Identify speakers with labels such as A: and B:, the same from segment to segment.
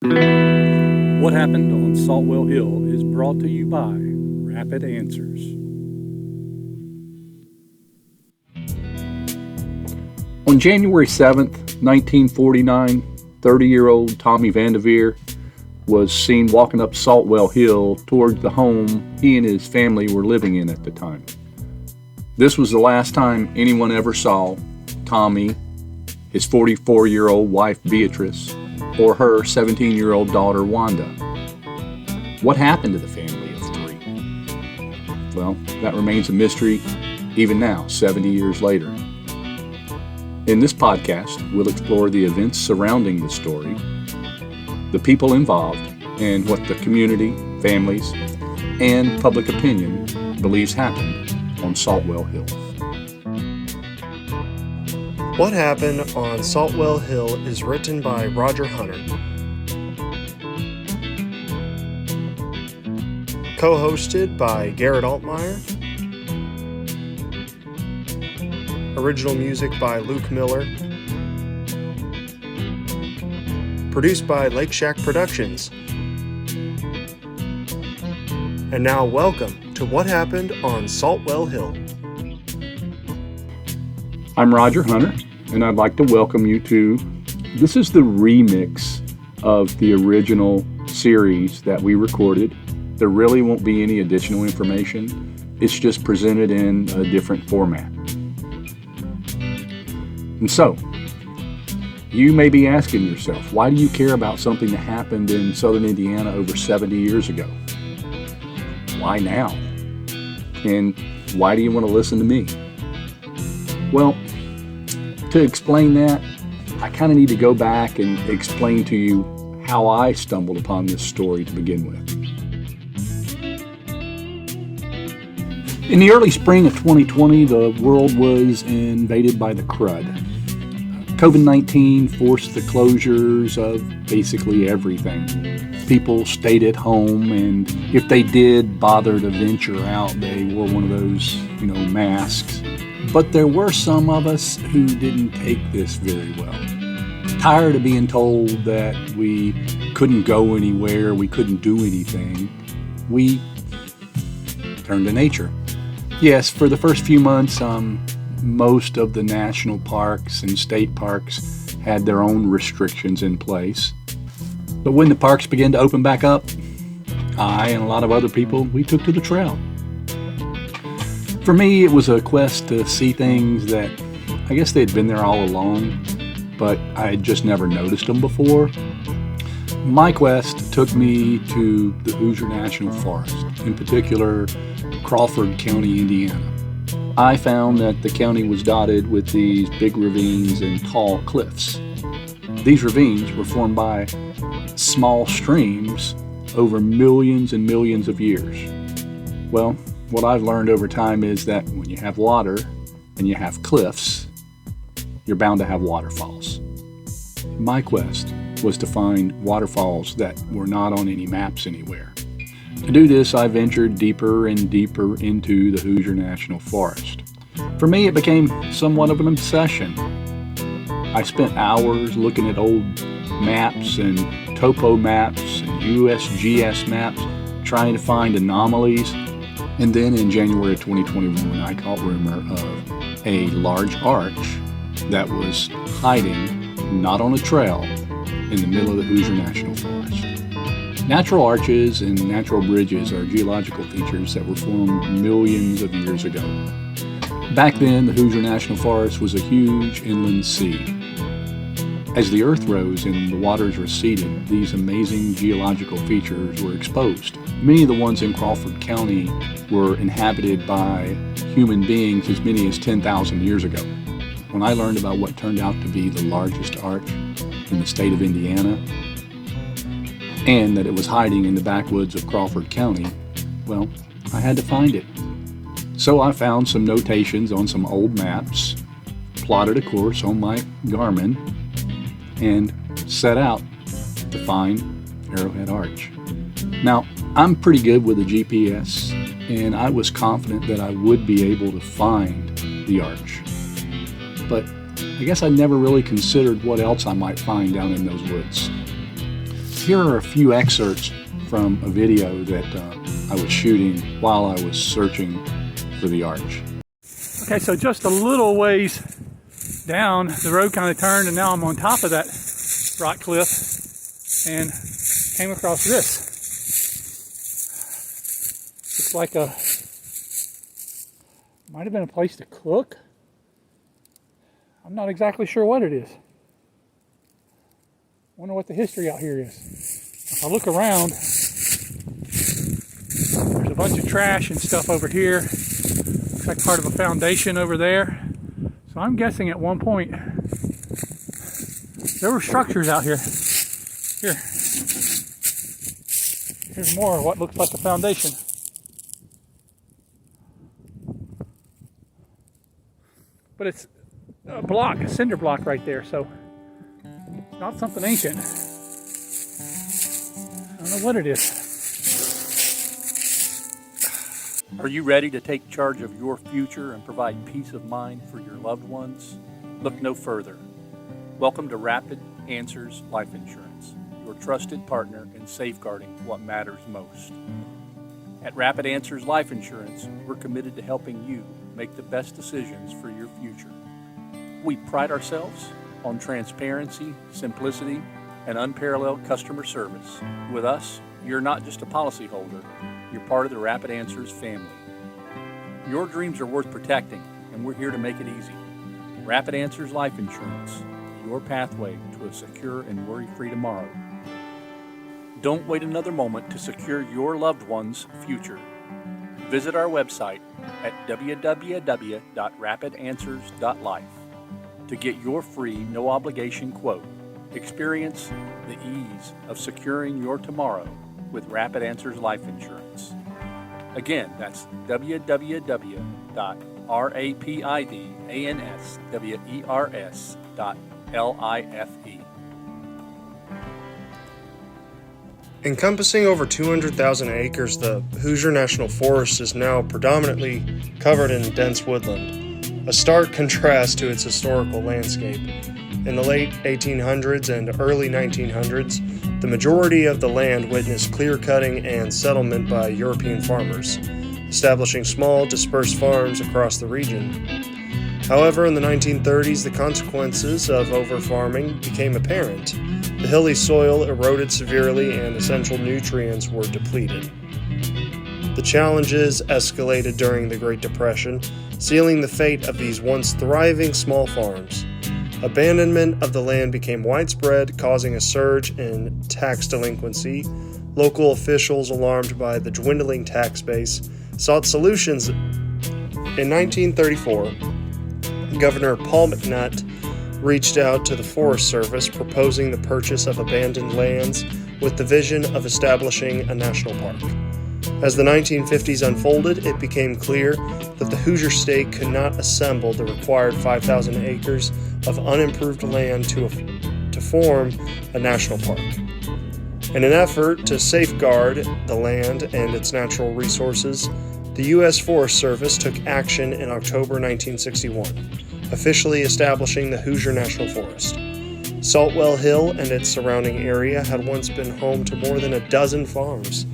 A: What happened on Saltwell Hill is brought to you by Rapid Answers. On January 7th, 1949, 30-year-old Tommy Vandiver was seen walking up Saltwell Hill toward the home he and his family were living in at the time. This was the last time anyone ever saw Tommy, his 44-year-old wife Beatrice, or her 17-year-old daughter Wanda. What happened to the family of three? Well, that remains a mystery even now, 70 years later. In this podcast, we'll explore the events surrounding the story, the people involved, and what the community, families, and public opinion believes happened on Saltwell Hill.
B: What Happened on Saltwell Hill is written by Roger Hunter. Co-hosted by Garrett Altmeyer. Original music by Luke Miller. Produced by Lake Shack Productions. And now welcome to What Happened on Saltwell Hill.
A: I'm Roger Hunter, and I'd like to welcome you to, this is the remix of the original series that we recorded. There really won't be any additional information. It's just presented in a different format. And so, you may be asking yourself, why do you care about something that happened in southern Indiana over 70 years ago? Why now? And why do you want to listen to me? Well, to explain that, I kind of need to go back and explain to you how I stumbled upon this story to begin with. In the early spring of 2020, the world was invaded by the crud. COVID-19 forced the closures of basically everything. People stayed at home, and if they did bother to venture out, they wore one of those, masks. But there were some of us who didn't take this very well. Tired of being told that we couldn't go anywhere, we couldn't do anything, we turned to nature. Yes, for the first few months, most of the national parks and state parks had their own restrictions in place. But when the parks began to open back up, I and a lot of other people, we took to the trail. For me, it was a quest to see things that I guess they'd been there all along, but I had just never noticed them before. My quest took me to the Hoosier National Forest, in particular, Crawford County, Indiana. I found that the county was dotted with these big ravines and tall cliffs. These ravines were formed by small streams over millions and millions of years. Well, what I've learned over time is that when you have water and you have cliffs, you're bound to have waterfalls. My quest was to find waterfalls that were not on any maps anywhere. To do this, I ventured deeper and deeper into the Hoosier National Forest. For me, it became somewhat of an obsession. I spent hours looking at old maps and topo maps and USGS maps, trying to find anomalies. And then in January of 2021, I caught rumor of a large arch that was hiding, not on a trail, in the middle of the Hoosier National Forest. Natural arches and natural bridges are geological features that were formed millions of years ago. Back then, the Hoosier National Forest was a huge inland sea. As the earth rose and the waters receded, these amazing geological features were exposed. Many of the ones in Crawford County were inhabited by human beings as many as 10,000 years ago. When I learned about what turned out to be the largest arch in the state of Indiana, and that it was hiding in the backwoods of Crawford County, well, I had to find it. So I found some notations on some old maps, plotted a course on my Garmin, and set out to find Arrowhead Arch. Now, I'm pretty good with a GPS, and I was confident that I would be able to find the arch. But I guess I never really considered what else I might find down in those woods. Here are a few excerpts from a video that I was shooting while I was searching for the arch. Okay, so just a little ways down, the road kind of turned, and now I'm on top of that rock cliff and came across this. Looks like might have been a place to cook. I'm not exactly sure what it is. Wonder what the history out here is. If I look around, there's a bunch of trash and stuff over here. Looks like part of a foundation over there. So I'm guessing at one point there were structures out here. Here's more of what looks like a foundation. But it's a block, a cinder block right there, so not something ancient. I don't know what it is. Are you ready to take charge of your future and provide peace of mind for your loved ones? Look no further. Welcome to Rapid Answers Life Insurance, your trusted partner in safeguarding what matters most. At Rapid Answers Life Insurance, we're committed to helping you make the best decisions for your future. We pride ourselves on transparency, simplicity, and unparalleled customer service. With us, you're not just a policyholder, you're part of the Rapid Answers family. Your dreams are worth protecting, and we're here to make it easy. Rapid Answers Life Insurance, your pathway to a secure and worry-free tomorrow. Don't wait another moment to secure your loved one's future. Visit our website at www.rapidanswers.life to get your free, no-obligation quote. Experience the ease of securing your tomorrow with Rapid Answers Life Insurance. Again, that's www.rapidanswers.life.
B: Encompassing over 200,000 acres, the Hoosier National Forest is now predominantly covered in dense woodland, a stark contrast to its historical landscape. In the late 1800s and early 1900s, the majority of the land witnessed clear-cutting and settlement by European farmers, establishing small, dispersed farms across the region. However, in the 1930s, the consequences of over-farming became apparent. The hilly soil eroded severely and essential nutrients were depleted. The challenges escalated during the Great Depression, sealing the fate of these once thriving small farms. Abandonment of the land became widespread, causing a surge in tax delinquency. Local officials, alarmed by the dwindling tax base, sought solutions. In 1934, Governor Paul McNutt reached out to the Forest Service, proposing the purchase of abandoned lands with the vision of establishing a national park. As the 1950s unfolded, it became clear that the Hoosier State could not assemble the required 5,000 acres of unimproved land to form a national park. In an effort to safeguard the land and its natural resources, the U.S. Forest Service took action in October 1961, officially establishing the Hoosier National Forest. Saltwell Hill and its surrounding area had once been home to more than a dozen farms.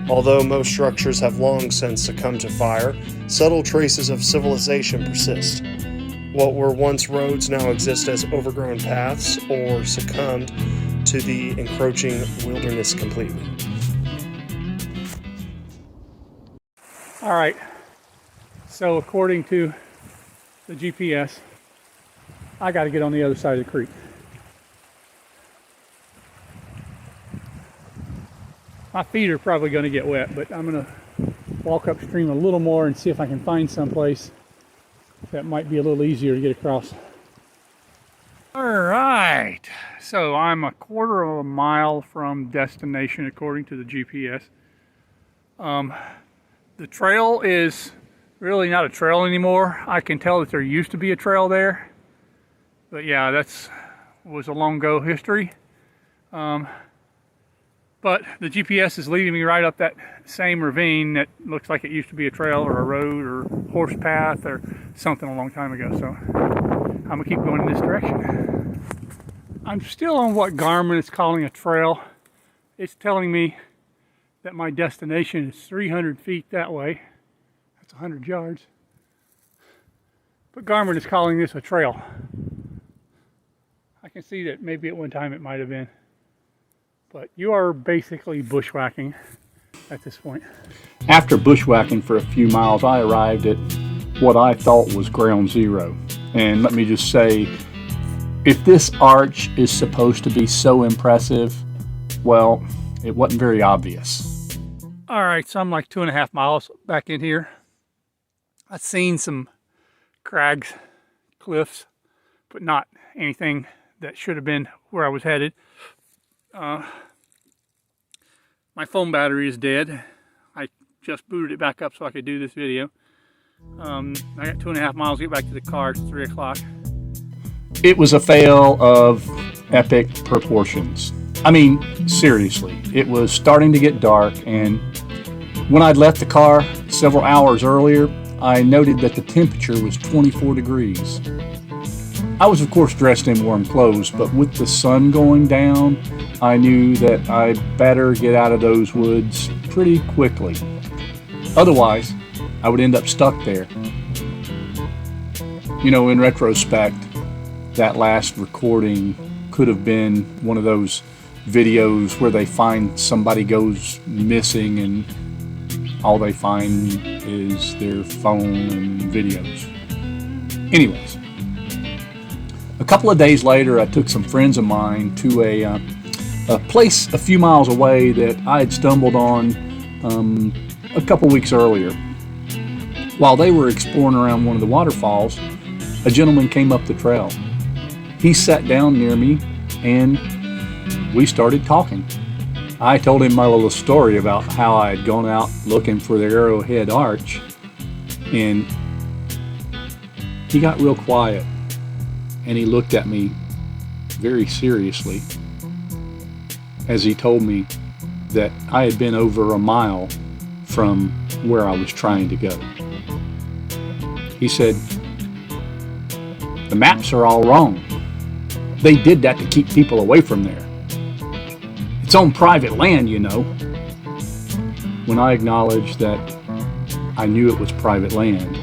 B: Although most structures have long since succumbed to fire, subtle traces of civilization persist. What were once roads now exist as overgrown paths or succumbed to the encroaching wilderness completely.
C: All right, so according to the GPS, I got to get on the other side of the creek. My feet are probably going to get wet, but I'm going to walk upstream a little more and see if I can find someplace that might be a little easier to get across. All right, so I'm a quarter of a mile from destination according to the GPS. The trail is really not a trail anymore. I can tell that there used to be a trail there, but yeah, was a long ago history. But the GPS is leading me right up that same ravine that looks like it used to be a trail or a road or horse path or something a long time ago. So I'm gonna keep going in this direction. I'm still on what Garmin is calling a trail, it's telling me that my destination is 300 feet that way. That's 100 yards. But Garmin is calling this a trail. I can see that maybe at one time it might have been. But you are basically bushwhacking at this point.
A: After bushwhacking for a few miles, I arrived at what I thought was ground zero. And let me just say, if this arch is supposed to be so impressive, well, it wasn't very obvious.
C: All right, so I'm like 2.5 miles back in here. I've seen some crags, cliffs, but not anything that should have been where I was headed. My phone battery is dead. I just booted it back up so I could do this video. I got 2.5 miles to get back to the car. It's 3 o'clock.
A: It was a fail of epic proportions. I mean, seriously, it was starting to get dark, and when I'd left the car several hours earlier, I noted that the temperature was 24 degrees. I was, of course, dressed in warm clothes, but with the sun going down, I knew that I'd better get out of those woods pretty quickly. Otherwise, I would end up stuck there. You know, in retrospect, that last recording could have been one of those videos where they find somebody goes missing and all they find is their phone and videos. Anyways, a couple of days later, I took some friends of mine to a place a few miles away that I had stumbled on a couple weeks earlier. While they were exploring around one of the waterfalls, a gentleman came up the trail. He sat down near me and we started talking. I told him my little story about how I had gone out looking for the Arrowhead Arch, and he got real quiet and he looked at me very seriously as he told me that I had been over a mile from where I was trying to go. He said, "The maps are all wrong. They did that to keep people away from there. It's on private land, you know." When I acknowledged that I knew it was private land,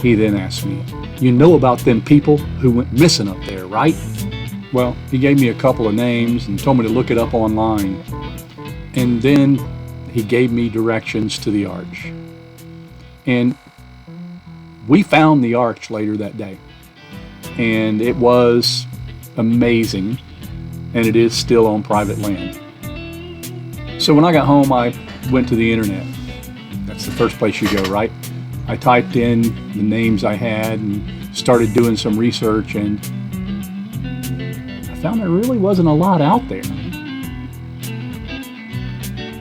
A: he then asked me, "You know about them people who went missing up there, right?" Well, he gave me a couple of names and told me to look it up online. And then he gave me directions to the arch. And we found the arch later that day. And it was amazing. And it is still on private land. So when I got home, I went to the internet. That's the first place you go, right? I typed in the names I had and started doing some research, and I found there really wasn't a lot out there.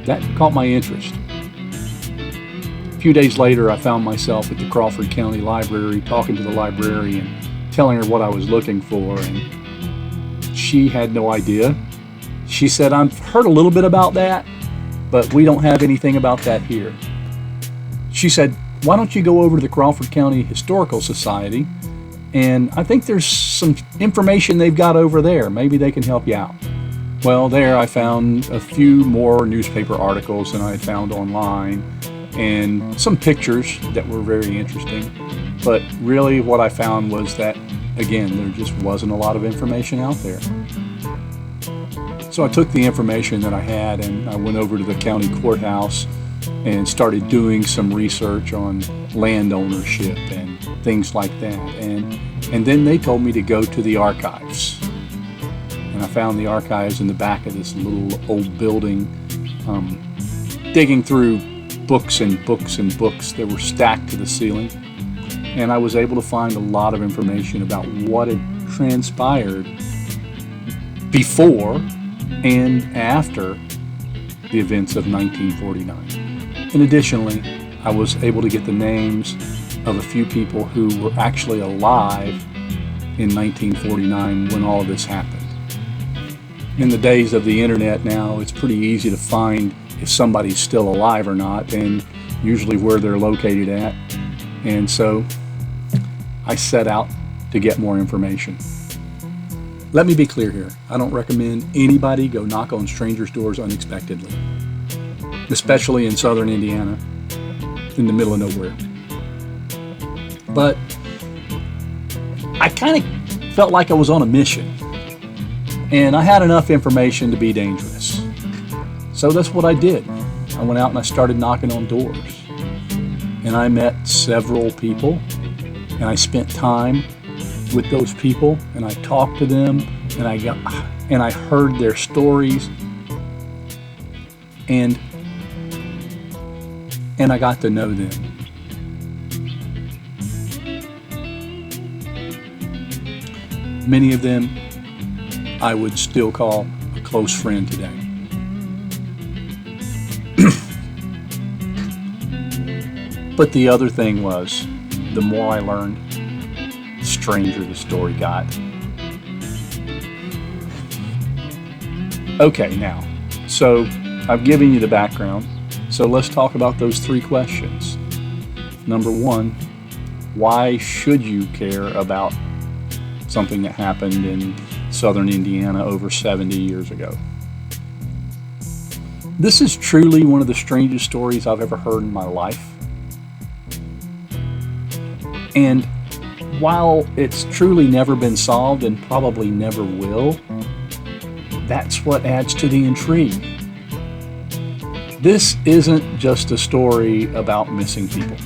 A: That caught my interest. A few days later, I found myself at the Crawford County Library talking to the librarian, telling her what I was looking for, and she had no idea. She said, "I've heard a little bit about that, but we don't have anything about that here." She said, "Why don't you go over to the Crawford County Historical Society, and I think there's some information they've got over there. Maybe they can help you out." Well, there I found a few more newspaper articles than I had found online, and some pictures that were very interesting. But really what I found was that, again, there just wasn't a lot of information out there. So I took the information that I had and I went over to the county courthouse and started doing some research on land ownership and things like that. And then they told me to go to the archives. And I found the archives in the back of this little old building, digging through books and books and books that were stacked to the ceiling. And I was able to find a lot of information about what had transpired before and after the events of 1949. And additionally, I was able to get the names of a few people who were actually alive in 1949 when all of this happened. In the days of the internet now, it's pretty easy to find if somebody's still alive or not, and usually where they're located at. And so I set out to get more information. Let me be clear here. I don't recommend anybody go knock on strangers' doors unexpectedly, especially in southern Indiana, in the middle of nowhere. But I kind of felt like I was on a mission, and I had enough information to be dangerous. So that's what I did. I went out and I started knocking on doors, and I met several people, and I spent time with those people, and I talked to them, and I heard their stories, and I got to know them. Many of them I would still call a close friend today. But the other thing was, the more I learned, the stranger the story got. Okay, now, so I've given you the background, so let's talk about those 3 questions. Number 1, why should you care about something that happened in southern Indiana over 70 years ago? This is truly one of the strangest stories I've ever heard in my life. And while it's truly never been solved and probably never will, that's what adds to the intrigue. This isn't just a story about missing people.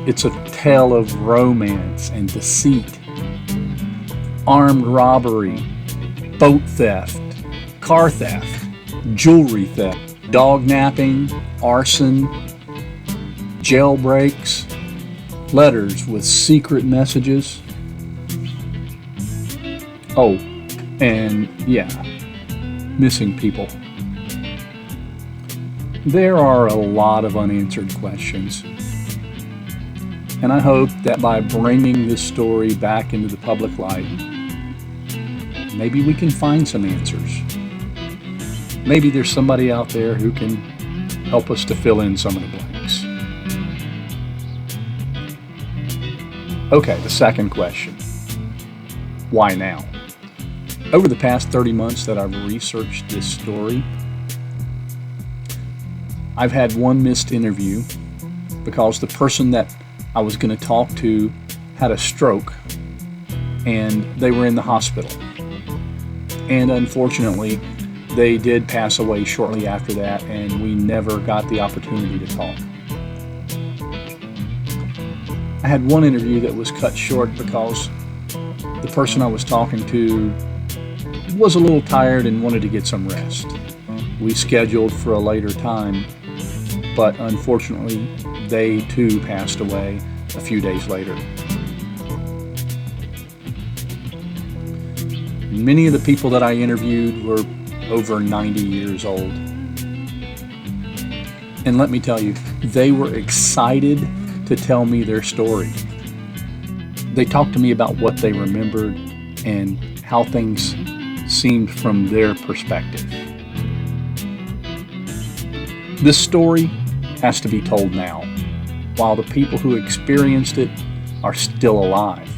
A: It's a tale of romance and deceit, armed robbery, boat theft, car theft, jewelry theft, dog napping, arson, jailbreaks, letters with secret messages. Oh, and yeah, missing people. There are a lot of unanswered questions, and I hope that by bringing this story back into the public light, maybe we can find some answers. Maybe there's somebody out there who can help us to fill in some of the blanks. Okay, the second question. Why now? Over the past 30 months that I've researched this story, I've had one missed interview because the person that I was going to talk to had a stroke and they were in the hospital. And unfortunately, they did pass away shortly after that, and we never got the opportunity to talk. I had one interview that was cut short because the person I was talking to was a little tired and wanted to get some rest. We scheduled for a later time, but unfortunately, they too passed away a few days later. Many of the people that I interviewed were over 90 years old. And let me tell you, they were excited to tell me their story. They talked to me about what they remembered and how things seemed from their perspective. This story has to be told now, while the people who experienced it are still alive.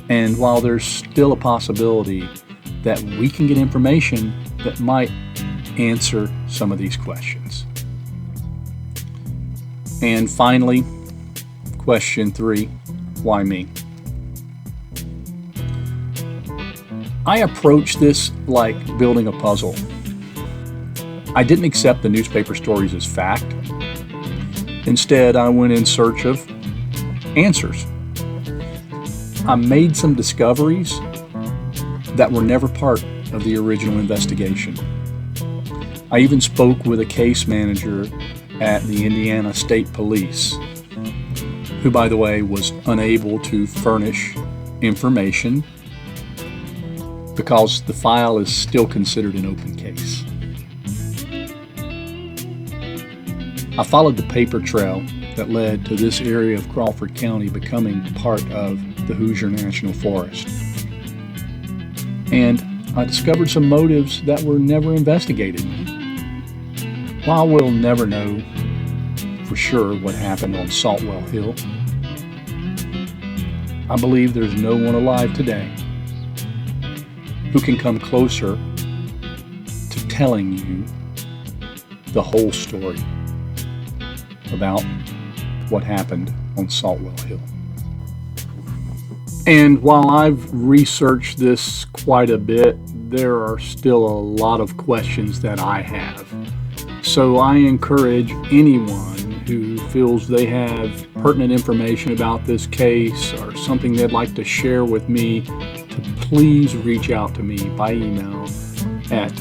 A: And while there's still a possibility that we can get information that might answer some of these questions. And finally, question 3, why me? I approached this like building a puzzle. I didn't accept the newspaper stories as fact. Instead, I went in search of answers. I made some discoveries that were never part of the original investigation. I even spoke with a case manager at the Indiana State Police, who, by the way, was unable to furnish information because the file is still considered an open case. I followed the paper trail that led to this area of Crawford County becoming part of the Hoosier National Forest. And I discovered some motives that were never investigated. While we'll never know for sure what happened on Saltwell Hill, I believe there's no one alive today who can come closer to telling you the whole story about what happened on Saltwell Hill. And while I've researched this quite a bit, there are still a lot of questions that I have. So I encourage anyone who feels they have pertinent information about this case or something they'd like to share with me to please reach out to me by email at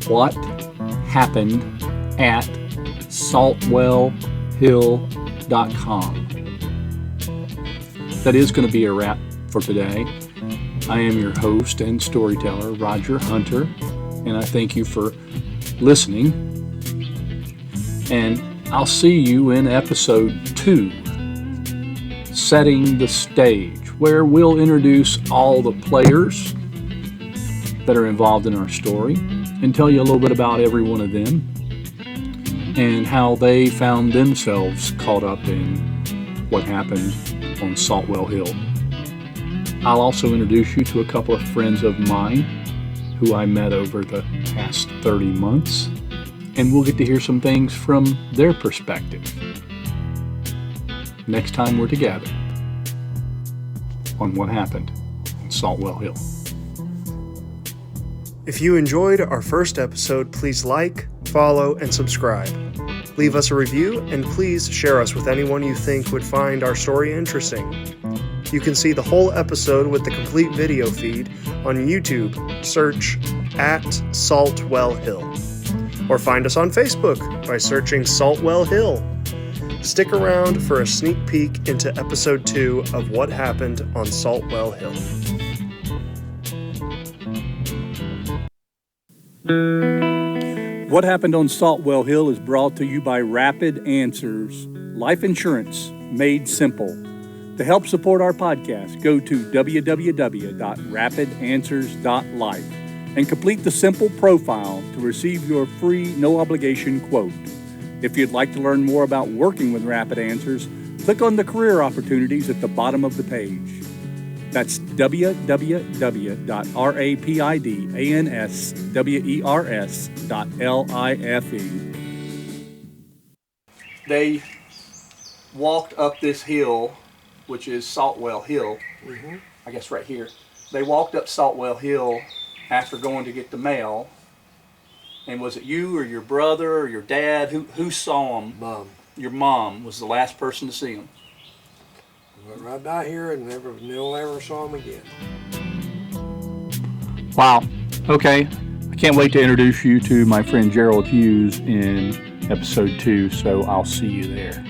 A: whathappened@saltwellhill.com. That is going to be a wrap for today. I am your host and storyteller, Roger Hunter, and I thank you for listening. And I'll see you in episode 2, Setting the Stage, where we'll introduce all the players that are involved in our story and tell you a little bit about every one of them and how they found themselves caught up in what happened on Saltwell Hill. I'll also introduce you to a couple of friends of mine who I met over the past 30 months, and we'll get to hear some things from their perspective next time we're together on what happened on Saltwell Hill.
B: If you enjoyed our first episode, please like, follow, and subscribe. Leave us a review, and please share us with anyone you think would find our story interesting. You can see the whole episode with the complete video feed on YouTube. Search @Saltwell Hill. Or find us on Facebook by searching Saltwell Hill. Stick around for a sneak peek into episode 2 of What Happened on Saltwell Hill.
C: What Happened on Saltwell Hill is brought to you by Rapid Answers, life insurance made simple. To help support our podcast, go to www.rapidanswers.life and complete the simple profile to receive your free, no-obligation quote. If you'd like to learn more about working with Rapid Answers, click on the career opportunities at the bottom of the page. That's www.rapidanswers.life. They walked up this hill, which is Saltwell Hill, I guess right here. They walked up Saltwell Hill after going to get the mail. And was it you or your brother or your dad? Who saw them?
D: Mom.
C: Your mom was the last person to see them.
D: Went right by here and never saw him again.
A: Wow. Okay. I can't wait to introduce you to my friend Gerald Hughes in episode 2, so I'll see you there.